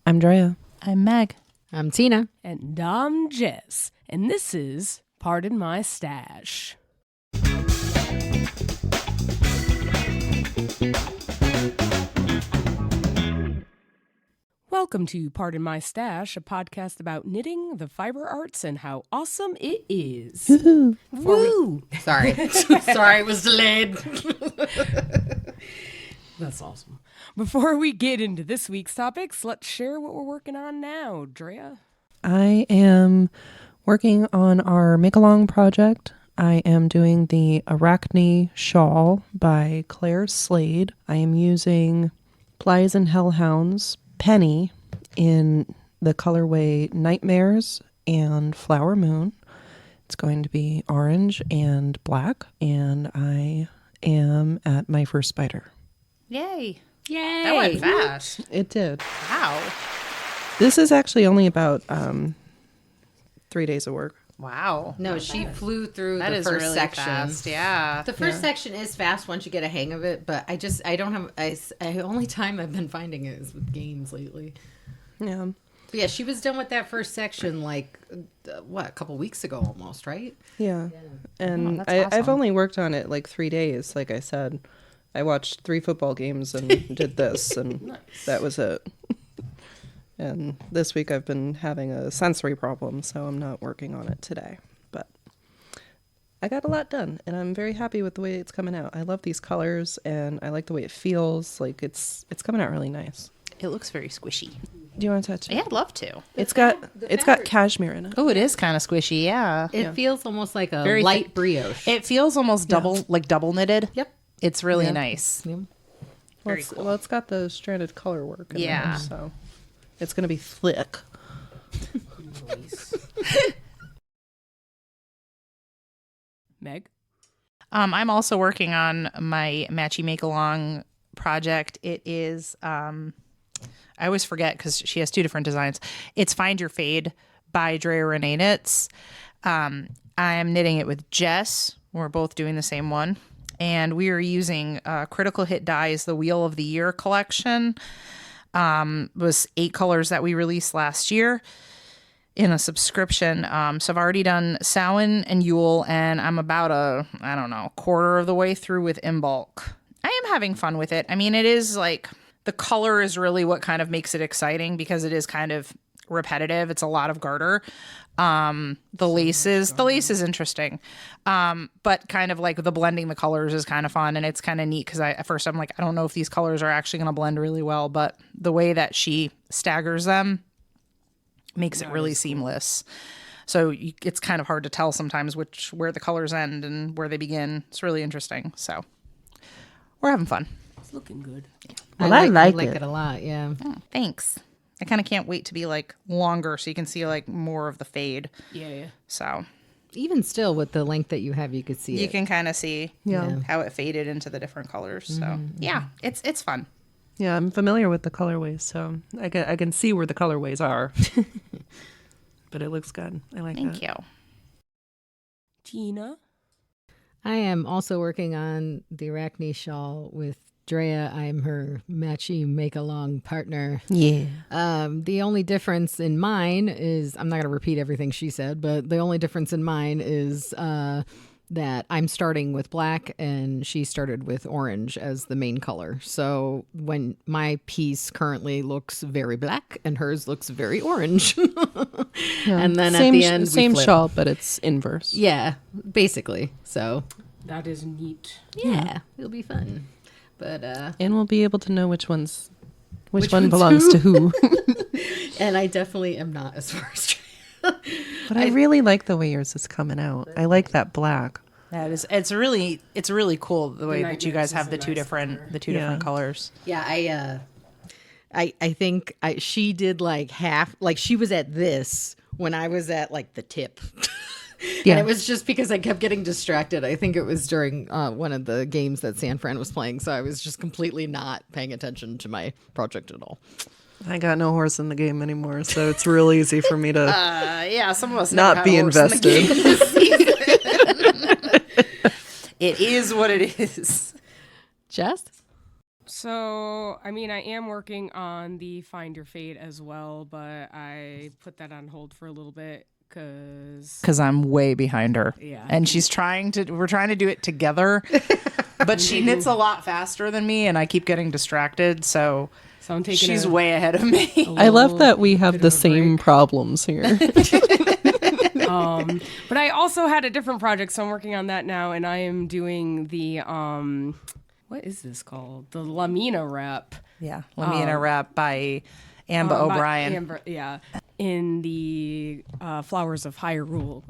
I'm Drea. I'm Meg. I'm Tina. And I'm Jess. And this is Pardon My Stash. Welcome to Pardon My Stash, a podcast about knitting, the fiber arts, and how awesome it is. Woo! Sorry. Sorry, it was delayed. That's awesome. Before we get into this week's topics, let's share what we're working on now. Drea? I am working on our make-along project. I am doing the Arachne Shawl by Claire Slade. I am using Plies and Hellhounds Penny in the colorway Nightmares and Flower Moon. It's going to be orange and black, and I am at my first spider. Yay. Yay. That went fast. It did. Wow. This is actually only about 3 days of work. Wow. No, she flew through That the is first really section. fast. Yeah. The first section is fast once you get a hang of it, but I don't have, the only time I've been finding it is with games lately. Yeah. But yeah, she was done with that first section a couple weeks ago almost, right? Yeah. And that's I've awesome. only worked on it like 3 days, like I said. I watched 3 football games and did this, and that was it. And this week I've been having a sensory problem, so I'm not working on it today. But I got a lot done, and I'm very happy with the way it's coming out. I love these colors, and I like the way it feels. Like it's coming out really nice. It looks very squishy. Do you want to touch it? Yeah, I'd love to. It's got cashmere in it. Oh, it is kind of squishy. Yeah. It feels almost like a Very light thick. brioche. It feels almost double knitted. Yep. It's really Yeah. nice. Yep. Very cool. Well, it's got the stranded color work in Yeah. there, so it's going to be thick. Meg? I'm also working on my Matchy Make Along project. It is, I always forget because she has 2 different designs. It's Find Your Fade by Drea Renee Knits. I am knitting it with Jess. We're both doing the same one. And we are using Critical Hit Dyes, the Wheel of the Year collection. It was 8 colors that we released last year in a subscription. So I've already done Samhain and Yule, and I'm about quarter of the way through with In Bulk. I am having fun with it. I mean, it is like the color is really what kind of makes it exciting because it is kind of repetitive. It's a lot of garter. The lace is interesting. But kind of like the blending the colors is kind of fun, and it's kind of neat because at first I'm like, I don't know if these colors are actually going to blend really well, but the way that she staggers them makes it really seamless. So it's kind of hard to tell sometimes where the colors end and where they begin. It's really interesting. So we're having fun. It's looking good. Well, I like it. it A lot, yeah. Oh, thanks. I kind of can't wait to be like longer so you can see like more of the fade. Yeah. So Even still, with the length that you have, you could see you it. can kind of see Yeah. how it faded into the different colors. So yeah, it's fun. Yeah, I'm familiar with the colorways, so I can see where the colorways are. But it looks good. I like that. Thank you. Tina? I am also working on the Arachne shawl with Drea. I'm her matchy make-along partner. Yeah. The only difference in mine is, I'm not going to repeat everything she said, but the only difference in mine is that I'm starting with black and she started with orange as the main color. So when my piece currently looks very black and hers looks very orange. And then at the end, we same flip. shawl, but it's inverse. Yeah, basically. So That is neat. yeah, it'll be fun. But And we'll be able to know which one one's belongs who. to who. and I definitely am not as far as But I really like the way yours is coming out. I like that black. That is, it's really cool the way that you Nightmares guys have is the a two nice different color. different colors. Yeah, I think she did like half, like she was at this when I was at like the tip. Yeah. And it was just because I kept getting distracted. I think it was during one of the games that San Fran was playing, so I was just completely not paying attention to my project at all. I got no horse in the game anymore, so it's real easy for me to Yeah, some of us not never be had a horse in the invested. game this season. It is what it is. Jess? So, I mean, I am working on the Find Your Fate as well, but I put that on hold for a little bit because I'm way behind her. Yeah. And we're trying to do it together, but she knits a lot faster than me and I keep getting distracted. So I'm taking she's way ahead of me. I love that we have bit the of a same problems here. But I also had a different project, so I'm working on that now, and I am doing the what is this called? The Lamina wrap. Yeah. Lamina Rap by Amba O'Brien. In the Flowers of Hyrule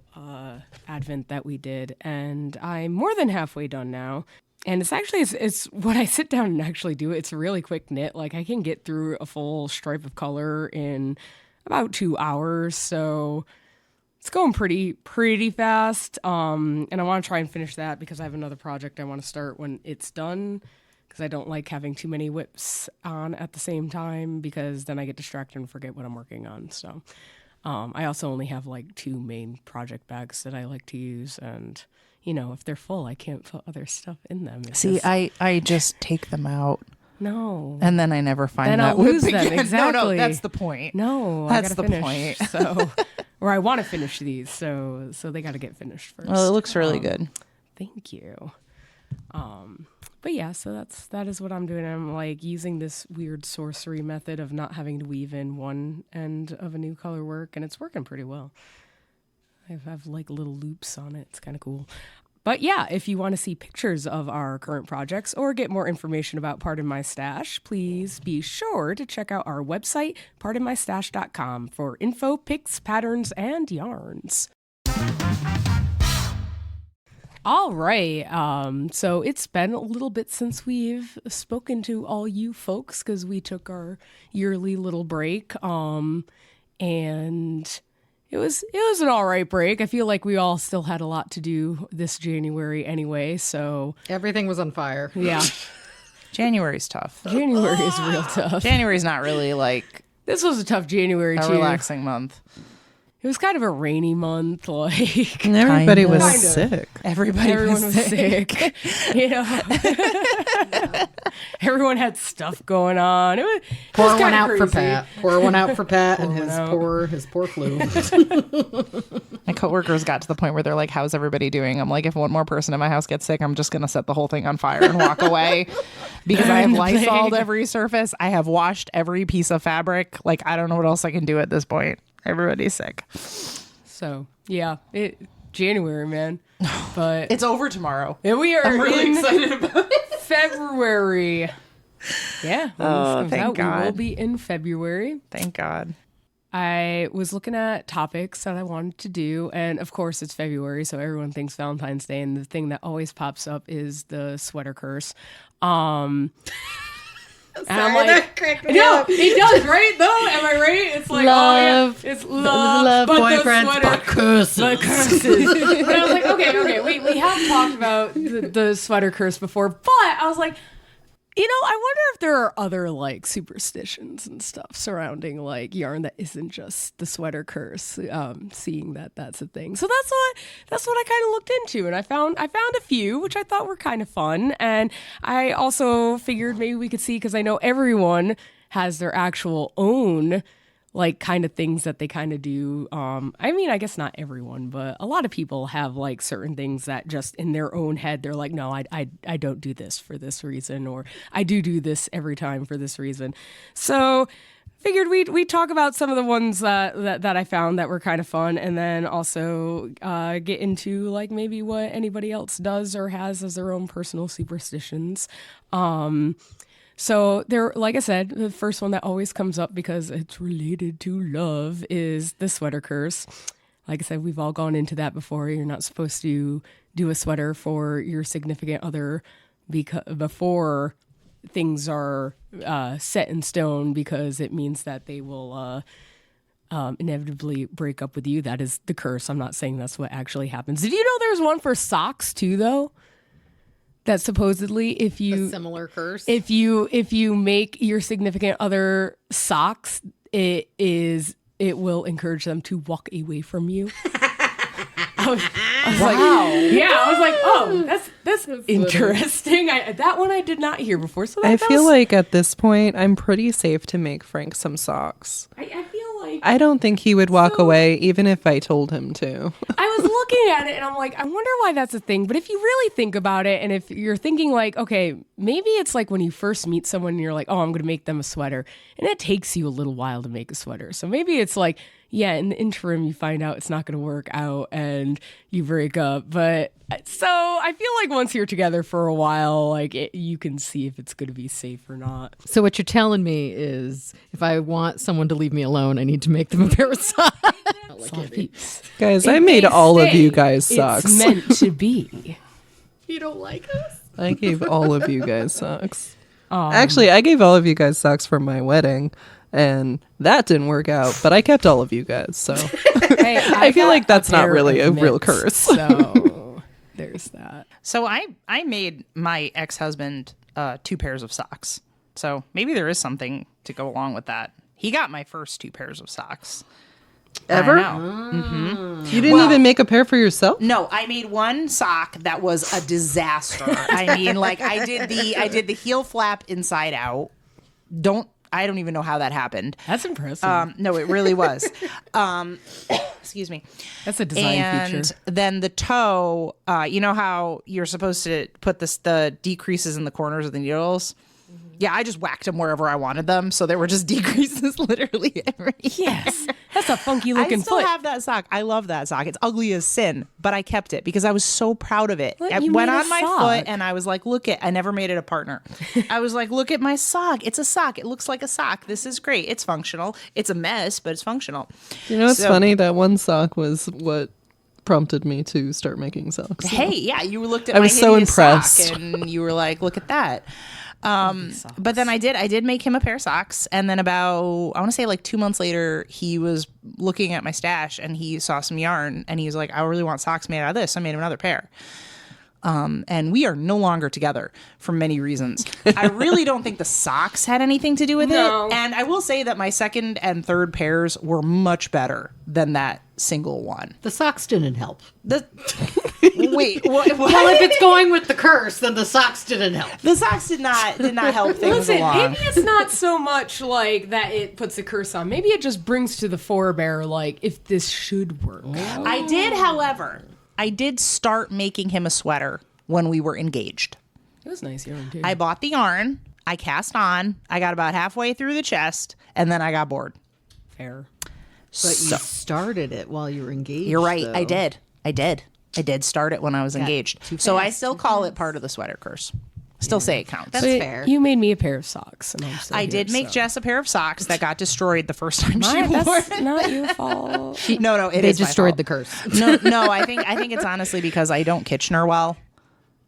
advent that we did, and I'm more than halfway done now. And it's when I sit down and actually do it, it's a really quick knit. Like I can get through a full stripe of color in about 2 hours, so it's going pretty fast. And I want to try and finish that because I have another project I want to start when it's done. Because I don't like having too many whips on at the same time because then I get distracted and forget what I'm working on. So I also only have like 2 main project bags that I like to use, and if they're full, I can't put other stuff in them. See, I just take them out. No. And then I never find Then that I'll whip lose them, again. exactly. No, that's the point. No, That's I gotta the finish. point. So, or I want to finish these, so they got to get finished first. Well, it looks really good. Thank you. But yeah, so that is what I'm doing. I'm like using this weird sorcery method of not having to weave in one end of a new color work, and it's working pretty well. I have like little loops on it. It's kind of cool. But yeah, if you want to see pictures of our current projects or get more information about Pardon My Stash, please be sure to check out our website, pardonmystash.com, for info, pics, patterns, and yarns. All right. So it's been a little bit since we've spoken to all you folks because we took our yearly little break. And it was an all right break. I feel like we all still had a lot to do this January anyway. So Everything was on fire. yeah, January's tough. January is real tough. January's not really like This was a tough January a too. relaxing month. It was kind of a rainy month. Like And everybody was Kind of. sick. everyone was sick. Everyone had stuff going on. It was Pour kinda one out for crazy. Pat. Pour one out for Pat and Pour one his out. poor flu. My coworkers got to the point where they're like, how's everybody doing? I'm like, if one more person in my house gets sick, I'm just going to set the whole thing on fire and walk away because I have Lysoled every surface. I have washed every piece of fabric. Like, I don't know what else I can do at this point. Everybody's sick. So yeah, January, man. But It's over tomorrow. and we are I'm really in excited about it. February. Yeah. When this comes thank out, we will God. be in February. Thank God. I was looking at topics that I wanted to do, and of course it's February, so everyone thinks Valentine's Day, and the thing that always pops up is the sweater curse. And I'm like, no, it does, right? Though, am I right? It's like, Love. oh yeah, it's love, but boyfriends, the but curses. But curses. But I was like, okay, we have talked about the sweater curse before, but I was like, I wonder if there are other like superstitions and stuff surrounding like yarn that isn't just the sweater curse. Seeing that that's a thing, so that's what I kind of looked into, and I found a few which I thought were kind of fun, and I also figured maybe we could see, because I know everyone has their actual own like kind of things that they kind of do. I mean, I guess not everyone, but a lot of people have like certain things that just in their own head, they're like, no, I don't do this for this reason, or I do this every time for this reason. So figured we'd talk about some of the ones that I found that were kind of fun, and then also get into like maybe what anybody else does or has as their own personal superstitions. So there, like I said, the first one that always comes up because it's related to love is the sweater curse. Like I said, we've all gone into that before. You're not supposed to do a sweater for your significant other before things are set in stone, because it means that they will inevitably break up with you. That is the curse. I'm not saying that's what actually happens. Did you know there's one for socks too, though? That supposedly if you A similar curse. if you make your significant other socks, it will encourage them to walk away from you. I was like, oh, that's interesting. That one I did not hear before. So I feel like at this point, I'm pretty safe to make Frank some socks. I feel like I don't think he would walk away even if I told him to. I was looking at it and I'm like, I wonder why that's a thing. But if you really think about it, and if you're thinking like, okay, maybe it's like when you first meet someone and you're like, oh, I'm going to make them a sweater. And it takes you a little while to make a sweater. So maybe it's like, yeah, in the interim, you find out it's not going to work out and you break up. But so I feel like once you're together for a while, like you can see if it's going to be safe or not. So what you're telling me is if I want someone to leave me alone, I need to make them a pair of socks. Guys, I made all of you guys socks. It's meant to be. You don't like us? I gave all of you guys socks. Actually, I gave all of you guys socks for my wedding. And that didn't work out, but I kept all of you guys. So Hey, I feel like that's not pair really a of real mitts, curse. So there's that. So I made my ex-husband 2 pairs of socks. So maybe there is something to go along with that. He got my first 2 pairs of socks. Ever? I know. You didn't even make a pair for yourself? No, I made one sock that was a disaster. I mean, like I did the heel flap inside out. I don't even know how that happened. That's impressive. No, it really was. Excuse me. That's a design feature. Then the toe, you know how you're supposed to put the decreases in the corners of the needles? Yeah, I just whacked them wherever I wanted them. So there were just decreases literally everywhere. Yes. That's a funky looking I still foot. have that sock. I love that sock. It's ugly as sin, but I kept it because I was so proud of it. Look, I you went made a on my sock. foot and I was like, I never made it a partner. I was like, look at my sock. It's a sock. It looks like a sock. This is great. It's functional. It's a mess, but it's functional. You know what's funny? That one sock was what prompted me to start making socks. Hey, yeah, you looked at I my was so hideous impressed. sock and you were like, look at that. But then I did make him a pair of socks, and then about I want to say like 2 months later, he was looking at my stash and he saw some yarn and he was like, I really want socks made out of this. I made him another pair. And we are no longer together for many reasons. I really don't think the socks had anything to do with it. And I will say that my second and third pairs were much better than that single one. The socks didn't help. Wait, what? Well, if it's going with the curse, then the socks didn't help. The socks did not help things Listen, along. maybe it's not so much like that it puts a curse on. Maybe it just brings to the forebear, like, if this should work. I did, however, start making him a sweater when we were engaged. It was nice yarn, too. I bought the yarn, I cast on, I got about halfway through the chest, and then I got bored. Fair. But you started it while you were engaged. You're right, though. I did start it when I was engaged. too So I fast, still call it part of the sweater curse. Still say it counts. That's But fair. You made me a pair of socks. And I'm still I here, did make so. Jess a pair of socks that got destroyed the first time she wore That's it. not your fault. No, it They is my destroyed fault. the curse. No, I think it's honestly because I don't Kitchener well.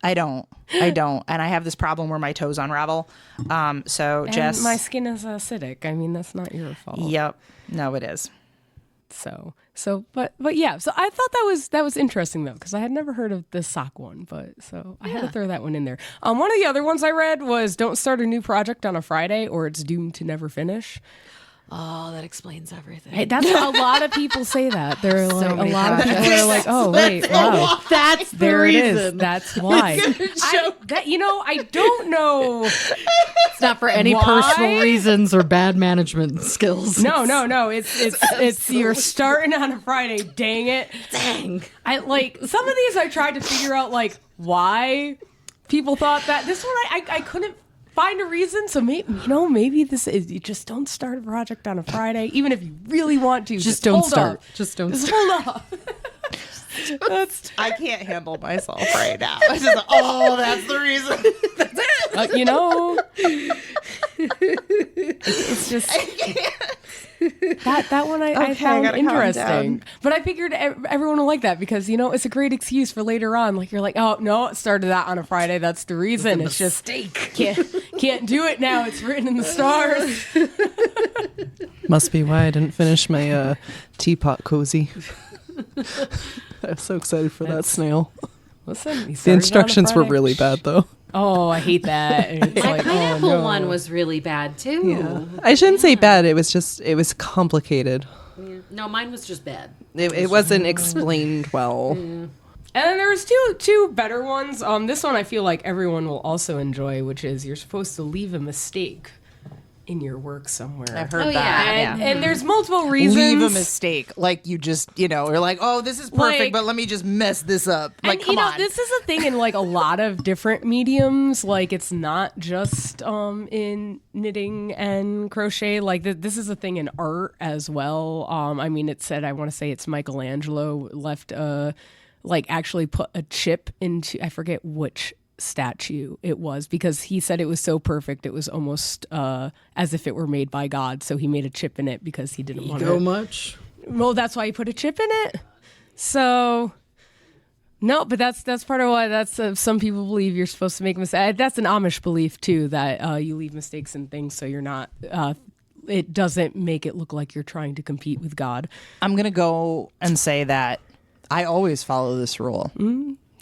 I don't, and I have this problem where my toes unravel. So And Jess, my skin is acidic. I mean, that's not your fault. Yep, no, it is. But yeah. So I thought that was interesting though, because I had never heard of the sock one. But so I had to throw that one in there. One of the other ones I read was "Don't start a new project on a Friday, or it's doomed to never finish." Oh, that explains everything. Hey, that's a lot of people say that. They're like many a lot of projects. people are like, "Oh wait, wow." That's the There it reason. is. That's why. I don't know. It's not for any Why? personal reasons or bad management skills. No. It's you're starting on a Friday. Dang it. Dang. I like some of these I tried to figure out like why people thought that. This one I couldn't find a reason. So maybe this is you just don't start a project on a Friday, even if you really want to. Just don't hold start. off. Just don't Just start. hold off. I can't handle myself right now. It's just, that's the reason. It's just that one I found gotta calm interesting. down. But I figured everyone will like that because it's a great excuse for later on. Like you're like, oh no, it started that on a Friday. That's the reason. It's just can't do it now. It's written in the stars. Must be why I didn't finish my teapot cozy. I'm so excited for that snail. Listen, The instructions were really bad, though. Oh, I hate that. And it's My like, pineapple oh, no. one was really bad too. Yeah. I shouldn't say bad. It was complicated. No, mine was just bad. It wasn't explained well. And then there's two better ones. This one I feel like everyone will also enjoy, which is you're supposed to leave a mistake in your work somewhere. I've heard Oh, that. yeah. And there's multiple reasons. Leave a mistake. Like you just, you're like, oh, this is perfect, Like- but let me just mess this up. Like, And come on. this is a thing in like a lot of different mediums. Like it's not just in knitting and crochet. Like this is a thing in art as well. I mean, it said, I want to say it's Michelangelo left actually put a chip into, I forget which statue it was, because he said it was so perfect it was almost as if it were made by God, so he made a chip in it because he didn't want Go to. much. Well, that's why he put a chip in it. So no, but that's part of why some people believe you're supposed to make mistakes. That's an Amish belief too, that you leave mistakes in things so you're not it doesn't make it look like you're trying to compete with God. I'm going to go and say that I always follow this rule.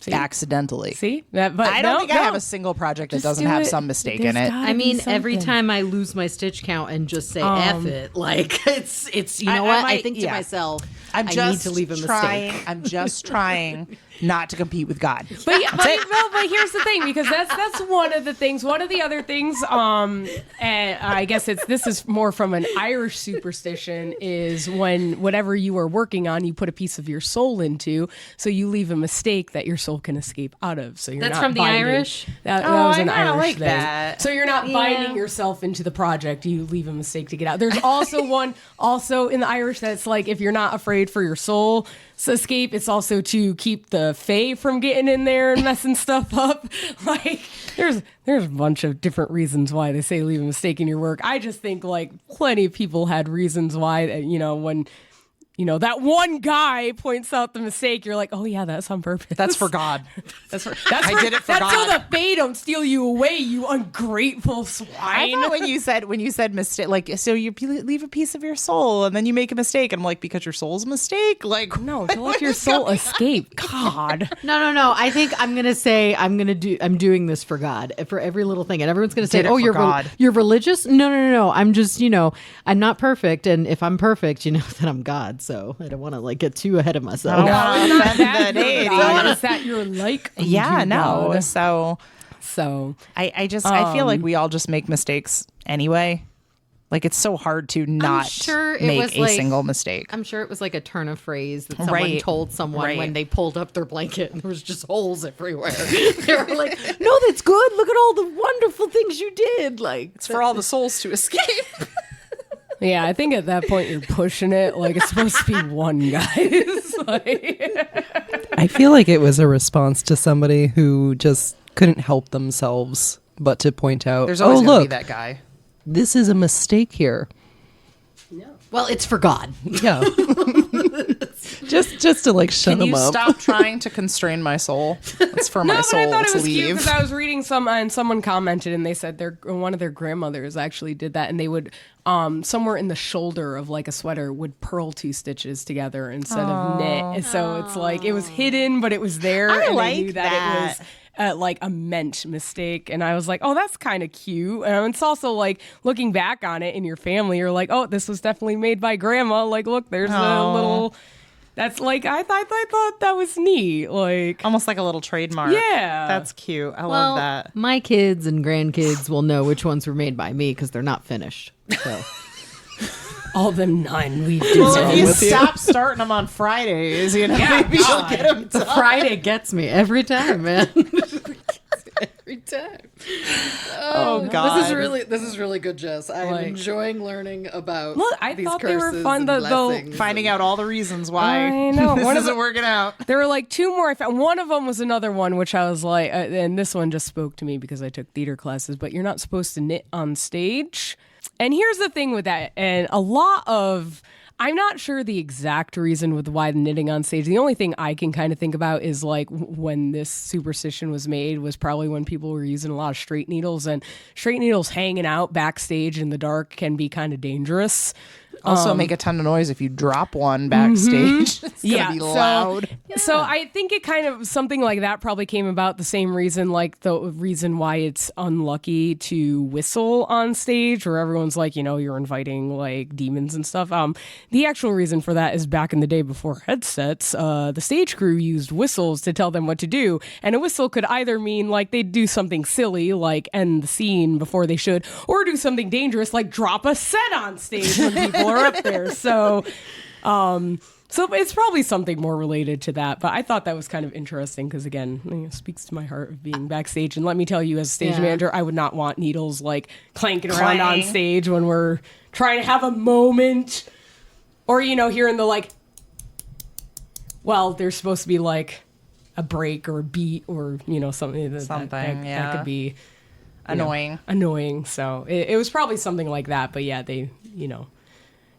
Accidentally. See? But I don't think I no. have a single project that Just doesn't do have it. some mistake There's in it. gotta I be mean, every something. time I lose my stitch count and just say F it, like it's you know I what? I might- think to yeah. myself, I'm I just need to leave a trying. mistake. I'm just trying not to compete with God. But here's the thing, because that's one of the things. One of the other things, and I guess this is more from an Irish superstition, is when whatever you are working on, you put a piece of your soul into, so you leave a mistake that your soul can escape out of. So you're That's not from the binding- Irish? That Oh, was I an kinda Irish like thing. that. So you're not binding yourself into the project. You leave a mistake to get out. There's also one also in the Irish that's like, if you're not afraid for your soul to escape, it's also to keep the fae from getting in there and messing stuff up. Like there's a bunch of different reasons why they say leave a mistake in your work. I just think like plenty of people had reasons why, when that one guy points out the mistake, you're like, oh yeah, that's on purpose. That's for God. I did it for that's God. so the fae don't steal you away, you ungrateful swine. I thought when you said mistake, like, so you leave a piece of your soul and then you make a mistake. I'm like, because your soul's a mistake? Like, No, to let your soul escape. God. No. I think I'm gonna say I'm doing this for God, for every little thing, and everyone's gonna say, Did it "Oh, for you're God." you're religious." No. I'm just I'm not perfect, and if I'm perfect, then I'm God. So I don't want to get too ahead of myself. that Is that you're like? Yeah, unto no. God? So So I feel like we all just make mistakes anyway. Like it's so hard to not sure it make was a like- single mistake. I'm sure it was like a turn of phrase that someone Right. told someone Right. when they pulled up their blanket and there was just holes everywhere. They were like, "No, that's good. Look at all the wonderful things you did." Like, It's for all the souls to escape. yeah, I think at that point you're pushing it. Like it's supposed to be one guy. It's like- I feel like it was a response to somebody who just couldn't help themselves but to point out, There's always oh, going to be look, that guy. this is a mistake here. well, it's for God. Yeah. just to shut Can them you up. stop trying to constrain my soul? It's for my No, but I soul thought it to was cute leave. because I was reading and someone commented and they said one of their grandmothers actually did that, and they would somewhere in the shoulder of like a sweater would purl 2 stitches together instead of knit, and so it's like it was hidden but it was there, I and like they knew that it was like a meant mistake, and I was like, oh, that's kind of cute. And it's also like looking back on it in your family, you're like, oh, this was definitely made by grandma. Like, look, there's a little. That's like I thought that was neat. Like, Almost like a little trademark. Yeah. That's cute. I Well, love that. my kids and grandkids will know which ones were made by me because they're not finished. So all the 9 we've Well, if you designed. stop starting them on Fridays, maybe you'll get them the Friday gets me every time, man. Every time. Oh, God. This is really good, Jess. I'm Like- enjoying learning about. Look, I these thought they were curses fun, and though, blessings Finding and- out all the reasons why I know. this One of isn't the- working out. There were like 2 more I found. One of them was another one, which I was like, and this one just spoke to me because I took theater classes, but you're not supposed to knit on stage. And here's the thing with that. And I'm not sure the exact reason with why the knitting on stage. The only thing I can kind of think about is like when this superstition was made was probably when people were using a lot of straight needles, and straight needles hanging out backstage in the dark can be kind of dangerous. Also, make a ton of noise if you drop one backstage. It's gonna be loud. So I think it kind of something like that probably came about the same reason, like the reason why it's unlucky to whistle on stage, where everyone's like, you're inviting like demons and stuff. The actual reason for that is back in the day before headsets, the stage crew used whistles to tell them what to do, and a whistle could either mean like they'd do something silly, like end the scene before they should, or do something dangerous, like drop a set on stage when people are up there. So it's probably something more related to that. But I thought that was kind of interesting because, again, it speaks to my heart of being backstage. And let me tell you, as a stage manager, I would not want needles like clanking around on stage when we're trying to have a moment. Or, hearing the like, well, there's supposed to be like a break or a beat or, something. That could be annoying. So it was probably something like that. But yeah, they,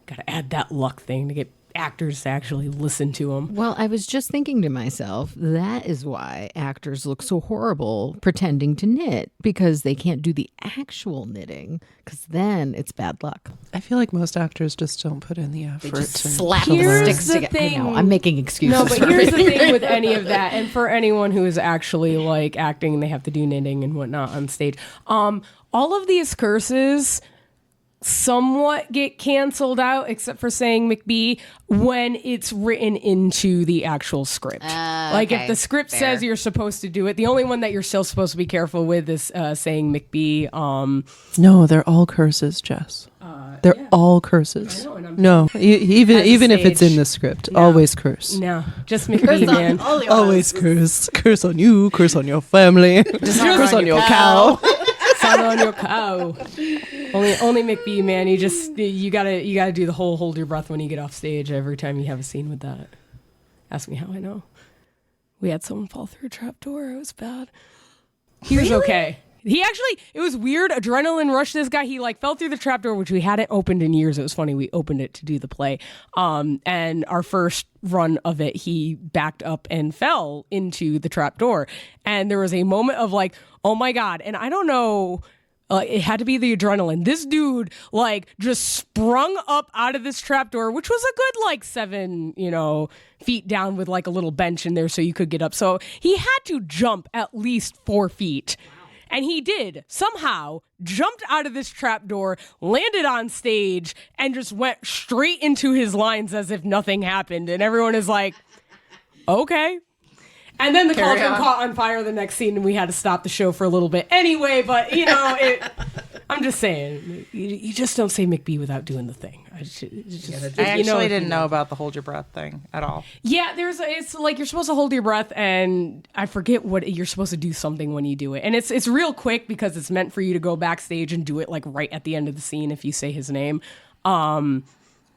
got to add that luck thing to get actors to actually listen to them. Well, I was just thinking to myself, that is why actors look so horrible pretending to knit, because they can't do the actual knitting, because then it's bad luck. I feel like most actors just don't put in the effort. Just to slap show the their- sticks together. I know, I'm making excuses. No, but for here's the everything. thing with any of that, and for anyone who is actually like acting, they have to do knitting and whatnot on stage. All of these curses somewhat get canceled out, except for saying McBee, when it's written into the actual script. Like if the script says you're supposed to do it, the only one that you're still supposed to be careful with is saying McBee. No, they're all curses, Jess. They're all curses. I know, and I'm No, even if it's stage. in the script, always curse. No, just McBee, man. Always curse. Curse on you. Curse on your family. Curse on your cow. Son on your cow. Only McBee, man. You gotta do the whole hold your breath when you get off stage every time you have a scene with that. Ask me how I know. We had someone fall through a trap door. It was bad. He was okay. He actually, it was weird. Adrenaline rushed this guy. He like fell through the trapdoor, which we hadn't opened in years. It was funny. We opened it to do the play. And our first run of it, he backed up and fell into the trapdoor. And there was a moment of like, oh my God. And I don't know, it had to be the adrenaline. This dude like just sprung up out of this trapdoor, which was a good like 7, feet down with like a little bench in there so you could get up. So he had to jump at least 4 feet. And he did somehow jumped out of this trapdoor, landed on stage, and just went straight into his lines as if nothing happened. And everyone is like, okay. And then the cauldron caught on fire the next scene, and we had to stop the show for a little bit anyway. But, I'm just saying, you just don't say McBee without doing the thing. I actually didn't know about the hold your breath thing at all. Yeah, it's like you're supposed to hold your breath, and I forget what you're supposed to do something when you do it. And it's real quick because it's meant for you to go backstage and do it like right at the end of the scene if you say his name.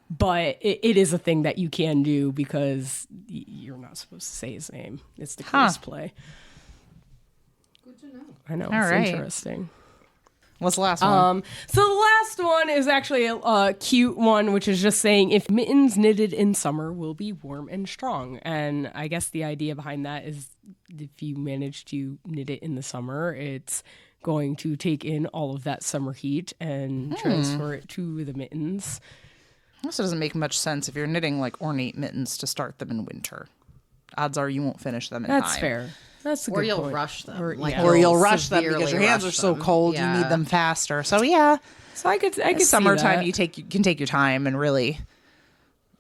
But it is a thing that you can do because you're not supposed to say his name. It's the curse play. Good to know. I know. It's interesting. What's the last one? So the last one is actually a cute one, which is just saying if mittens knitted in summer will be warm and strong. And I guess the idea behind that is if you manage to knit it in the summer, it's going to take in all of that summer heat and transfer it to the mittens. This doesn't make much sense if you're knitting like ornate mittens to start them in winter. Odds are you won't finish them in time. That's fair. That's a Or good you'll point. rush them. Or you'll rush them because your hands are so cold. You need them faster. So yeah, So I could see summertime that. you can take your time and really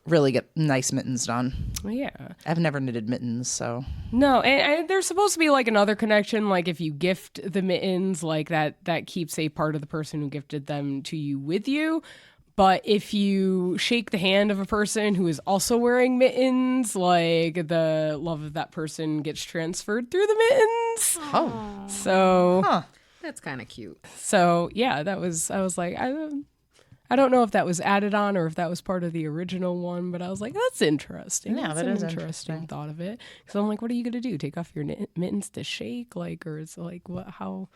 get nice mittens done. Yeah. I've never knitted mittens, so No, and there's supposed to be like another connection, like if you gift the mittens, like that keeps a part of the person who gifted them to you with you. But if you shake the hand of a person who is also wearing mittens, like the love of that person gets transferred through the mittens. Oh. So, That's kind of cute. so yeah, I was like, I don't know if that was added on or if that was part of the original one, but I was like, that's interesting. Yeah, that's that an is interesting thought of it. Because I'm like, what are you going to do? Take off your mittens to shake? Like, or is it like, how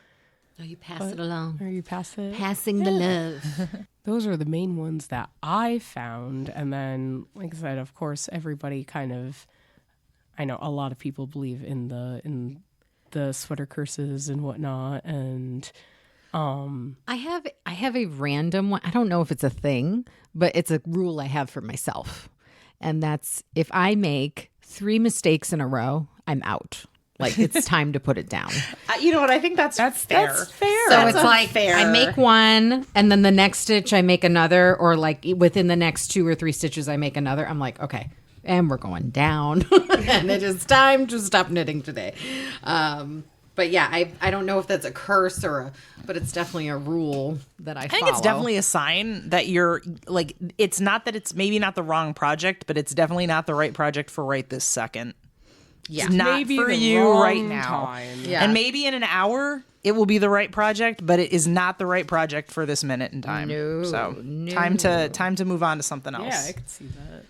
Oh, you pass it along. are you past it? Passing the love. Those are the main ones that I found. And then, like I said, of course, everybody kind of, I know a lot of people believe in the sweater curses and whatnot. And I have a random one. I don't know if it's a thing, but it's a rule I have for myself. And that's if I make 3 mistakes in a row, I'm out. Like it's time to put it down. You know what? I think that's fair. That's fair. So it's like I make one and then the next stitch I make another, or like within the next 2 or 3 stitches I make another. I'm like, okay, and we're going down. And it is time to stop knitting today. But yeah, I don't know if that's a curse but it's definitely a rule that I follow. think it's definitely a sign that you're like, it's not that it's maybe not the wrong project, but it's definitely not the right project for right this second. Yeah. It's not Maybe for the you wrong right now. time. Yeah. And maybe in an hour it will be the right project, but it is not the right project for this minute in time. No, So no. time to move on to something else. Yeah, I could see that.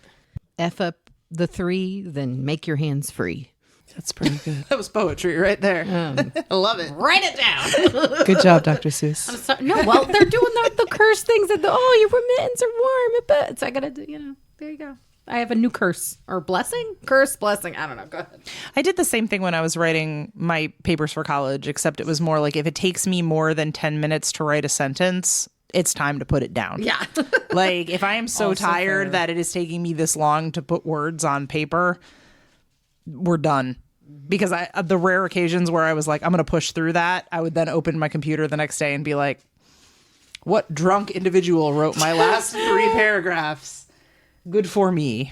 F up the 3, then make your hands free. That's pretty good. That was poetry right there. I love it. Write it down. Good job, Dr. Seuss. No, well, they're doing the curse things that your mittens are warm. It bet. So I gotta do. There you go. I have a new curse or blessing. Curse, blessing. I don't know. Go ahead. I did the same thing when I was writing my papers for college, except it was more like if it takes me more than 10 minutes to write a sentence, it's time to put it down. Yeah. Like if I am so Also tired fair. that it is taking me this long to put words on paper, we're done. Because the rare occasions where I was like, I'm going to push through that, I would then open my computer the next day and be like, what drunk individual wrote my last 3 paragraphs? Good for me.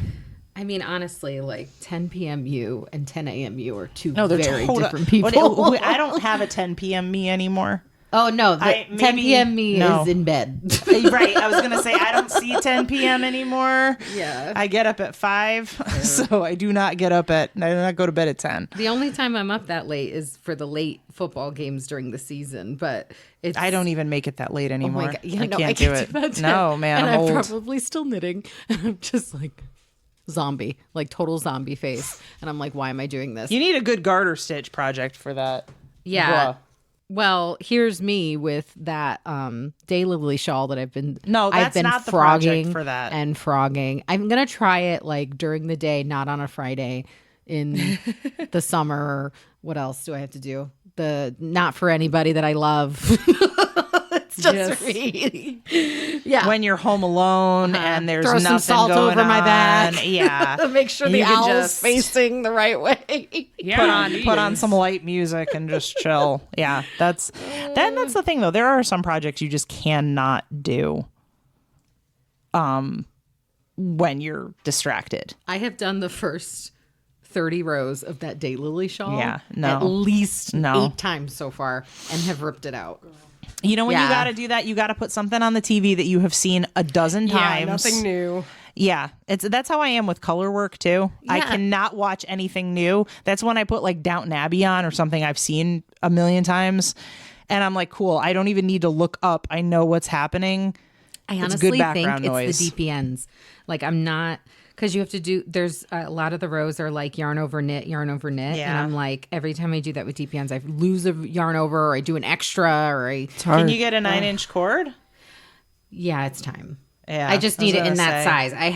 I mean, honestly, like 10 p.m. you and 10 a.m. you are two No, they're very total- different people. But I don't have a 10 p.m. me anymore. Oh no, I- 10 maybe- p.m. me no. is in bed. Right. I was going to say, I don't see 10 p.m. anymore. Yeah. I get up at 5. So I do not go to bed at 10. The only time I'm up that late is for the late football games during the season, but it's I don't even make it that late Oh anymore. my God. Yeah, I no, can't I do get it. to bed No, man, and I'm old. probably still knitting, and I'm just like zombie, like total zombie face, and I'm like, why am I doing this? You need a good garter stitch project for that. Yeah. Blah. Well, here's me with that daylily shawl that I've been No, I've that's been not the project frogging for that. and frogging. I'm gonna try it like during the day, not on a Friday in the summer. What else do I have to do? The not for anybody that I love. It's just for me. Yeah. When you're home alone and there's Throw nothing some salt going over my back. on. Yeah. Make sure the You can owl's just facing the right way. Yeah, put on some light music and just chill. Yeah, that's the thing though. There are some projects you just cannot do when you're distracted. I have done the first 30 rows of that daylily shawl. Yeah, no. At least No. 8 times so far and have ripped it out. You know when you Yeah. got to do that, you got to put something on the TV that you have seen a dozen Yeah, times. nothing new. Yeah, that's how I am with color work too. I Yeah. cannot watch anything new. That's when I put like Downton Abbey on or something I've seen a million times, and I'm like, cool. I don't even need to look up. I know what's happening. I It's honestly good background think noise. it's the DPNs. Like I'm not, because you have to do, there's a lot of the rows are like yarn over knit. And Yeah. I'm like, every time I do that with DPNs, I lose a yarn over or I do an extra or I, Can you get a 9-inch cord? yeah, it's time. Yeah, I just I was need it in gonna that say. size. I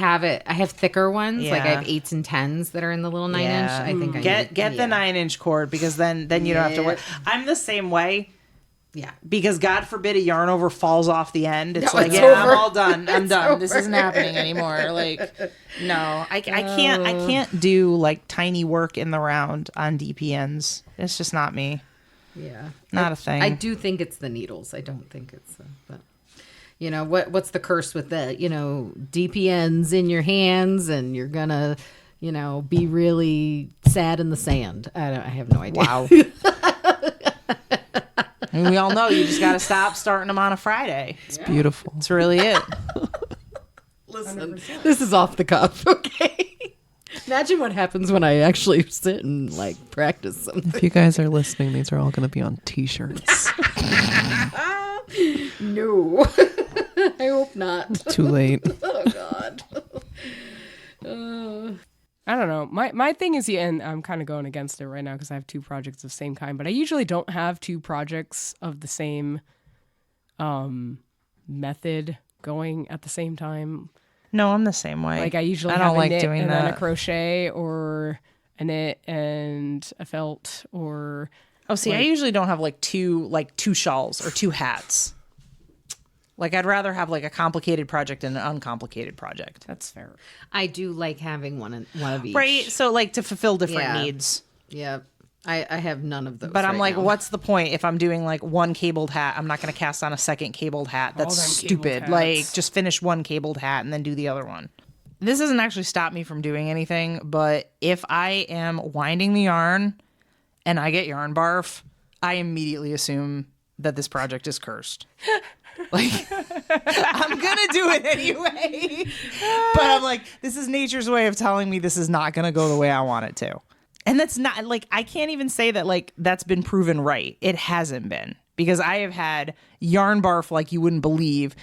have thicker ones. Like I Yeah. have 8s and 10s that are in the little 9-inch. Yeah. I think I Get need, the 9-inch cord because then you don't have to worry. I'm the same way. Yeah. Because God forbid a yarn over falls off the end. It's No, like, it's yeah, over. I'm all done. I'm done. This isn't happening anymore. Like, no, I can't do like tiny work in the round on DPNs. It's just not me. Yeah. Not a thing. I do think it's the needles. I don't think it's but you know, what's the curse with the, DPNs in your hands and you're gonna, be really sad in the sand. I have no idea. Wow. And we all know you just got to stop starting them on a Friday. It's beautiful. That's really it. Listen, this is off the cuff, okay? Imagine what happens when I actually sit and practice something. If you guys are listening, these are all going to be on t-shirts. No. I hope not. Too late. Oh God. I don't know. My thing is, and I'm kind of going against it right now because I have 2 projects of the same kind, but I usually don't have 2 projects of the same method going at the same time. No, I'm the same way. Like I usually I have don't a like knit doing and then a that. crochet or a knit and a felt or Oh, see, I usually don't have like two shawls or two hats. Like I'd rather have like a complicated project and an uncomplicated project. That's fair. I do like having one of each. Right? So like to fulfill different Yeah. needs. Yeah. I have none of those. But I'm right like, now. what's the point if I'm doing like one cabled hat? I'm not going to cast on a second cabled hat. That's them cabled stupid. hats. Like, just finish one cabled hat and then do the other one. This doesn't actually stop me from doing anything, but if I am winding the yarn and I get yarn barf, I immediately assume that this project is cursed. Like, I'm going to do it anyway. But I'm like, this is nature's way of telling me this is not going to go the way I want it to. And that's not like, I can't even say that like that's been proven right. It hasn't been, because I have had yarn barf like you wouldn't believe.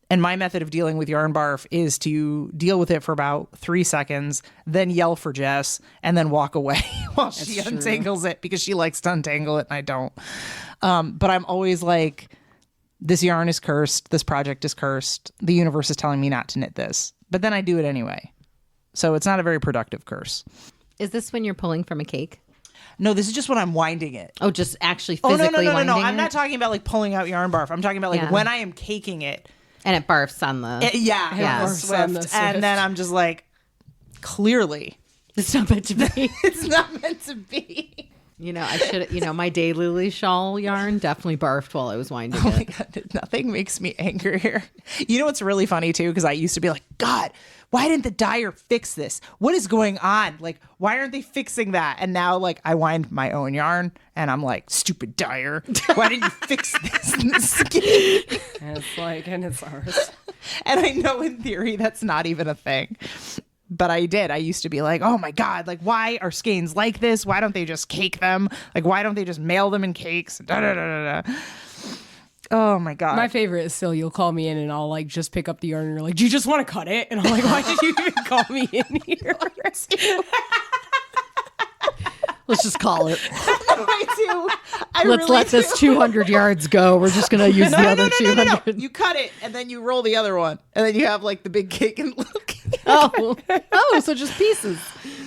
And my method of dealing with yarn barf is to deal with it for about 3 seconds, then yell for Jess, and then walk away while she untangles it, because she likes to untangle it and I don't. But I'm always like, this yarn is cursed. This project is cursed. The universe is telling me not to knit this. But then I do it anyway. So it's not a very productive curse. Is this when you're pulling from a cake? No, this is just when I'm winding it. Oh, just actually Oh, physically no. winding I'm it? not talking about like pulling out yarn barf. I'm talking about like Yeah. when I am caking it. And it barfs on the... On the Yeah. Swift. On the Swift. And then I'm just like, clearly, It's not meant to be. it's not meant to be. You know, I should. You know, my daylily shawl yarn definitely barfed while I was winding Oh my it. God, nothing makes me angrier. You know what's really funny too? Because I used to be like, God, why didn't the dyer fix this? What is going on? Like, why aren't they fixing that? And now, like, I wind my own yarn, and I'm like, stupid dyer, why didn't you fix this in the skein? And it's like, and it's ours. And I know in theory that's not even a thing. But I did. I used to be like, oh my God, like, why are skeins like this? Why don't they just cake them? Like, why don't they just mail them in cakes? Da, da, da, da, da. Oh my God. My favorite is still, you'll call me in and I'll like just pick up the yarn and you're like, do you just want to cut it? And I'm like, why did you even call me in here? Let's just call it. I do. Let's really let this 200 yards go. We're just going to use the other 200. You cut it and then you roll the other one. And then you have like the big cake and little cake. Oh, so just pieces.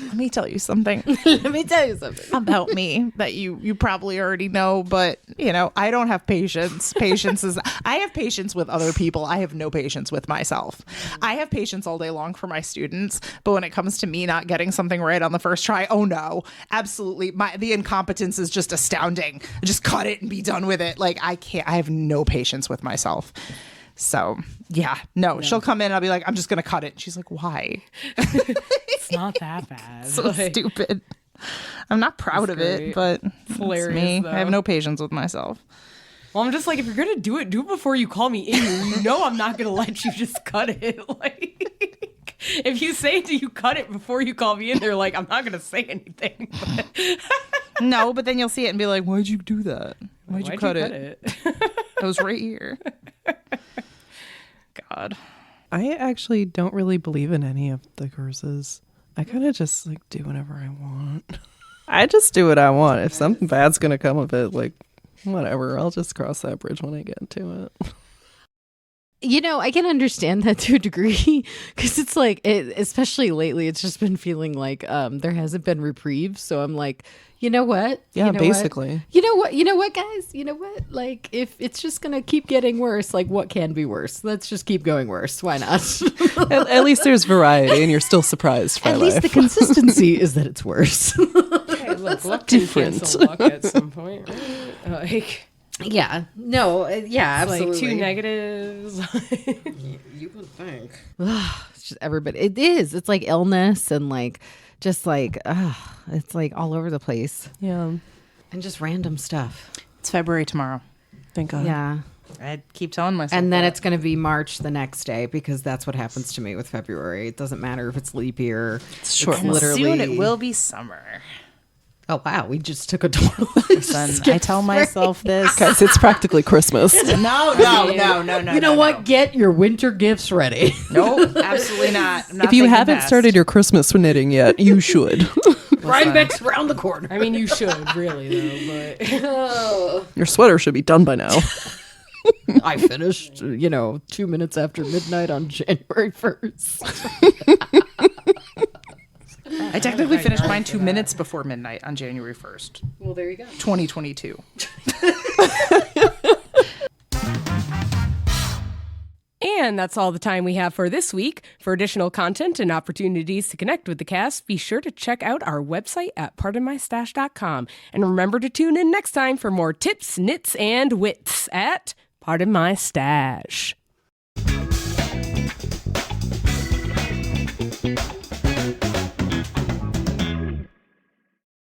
Let me tell you something Let me tell you something. about me that you probably already know, but you know, I don't have patience. I have patience with other people. I have no patience with myself. I have patience all day long for my students, but when it comes to me not getting something right on the first try, oh no, absolutely. The incompetence is just astounding. Just cut it and be done with it. Like I have no patience with myself. So yeah, no, she'll come in and I'll be like, I'm just going to cut it. And she's like, why? It's not that bad. So Like, stupid. I'm not proud of it, great. but It's it's hilarious, me. though. I have no patience with myself. well, I'm just like, if you're going to do it before you call me in. You know I'm not going to let you just cut it. Like, if you say, do you cut it before you call me in? They're like, I'm not going to say anything. But No, but then you'll see it and be like, why'd you do that? Why'd you cut it? It was right here. God. I actually don't really believe in any of the curses. I kind of just like do whatever I want. I just do what I want. If something bad's gonna come of it, like whatever, I'll just cross that bridge when I get to it. You know, I can understand that to a degree because it's like, especially lately, it's just been feeling like there hasn't been reprieve. So I'm like, you know what? Yeah, You know basically. What? You know what? You know what, guys? You know what? Like, if it's just going to keep getting worse, like, what can be worse? Let's just keep going worse. Why not? At least there's variety, and you're still surprised by At life. least the consistency is that it's worse. hey, look, luck can different. cancel luck at some point, right? Like, Yeah. No. Yeah. like Absolutely. two negatives. You would think. It's just everybody. It is. It's like illness and like, just like, it's like all over the place Yeah. And just random stuff. It's February tomorrow. Thank God. Yeah. I keep telling myself And then that. it's going to be March the next day because that's what happens to me with February. It doesn't matter if it's leap year. It's short. And literally- soon it will be summer. Oh, wow. We just took a total. Son, I tell myself this. Guys, it's practically Christmas. No. You know what? Get your winter gifts ready. Nope, absolutely not. I'm not If you thinking haven't fast. started your Christmas knitting yet, you should. Rhinebeck's round the corner. I mean, you should really though, but Your sweater should be done by now. I finished, 2 minutes after midnight on January 1st. I technically finished mine 2 minutes before midnight on January 1st, Well, there you go. 2022. And that's all the time we have for this week. For additional content and opportunities to connect with the cast, be sure to check out our website at pardonmystash.com. And remember to tune in next time for more tips, nits, and wits at Pardon My Stash.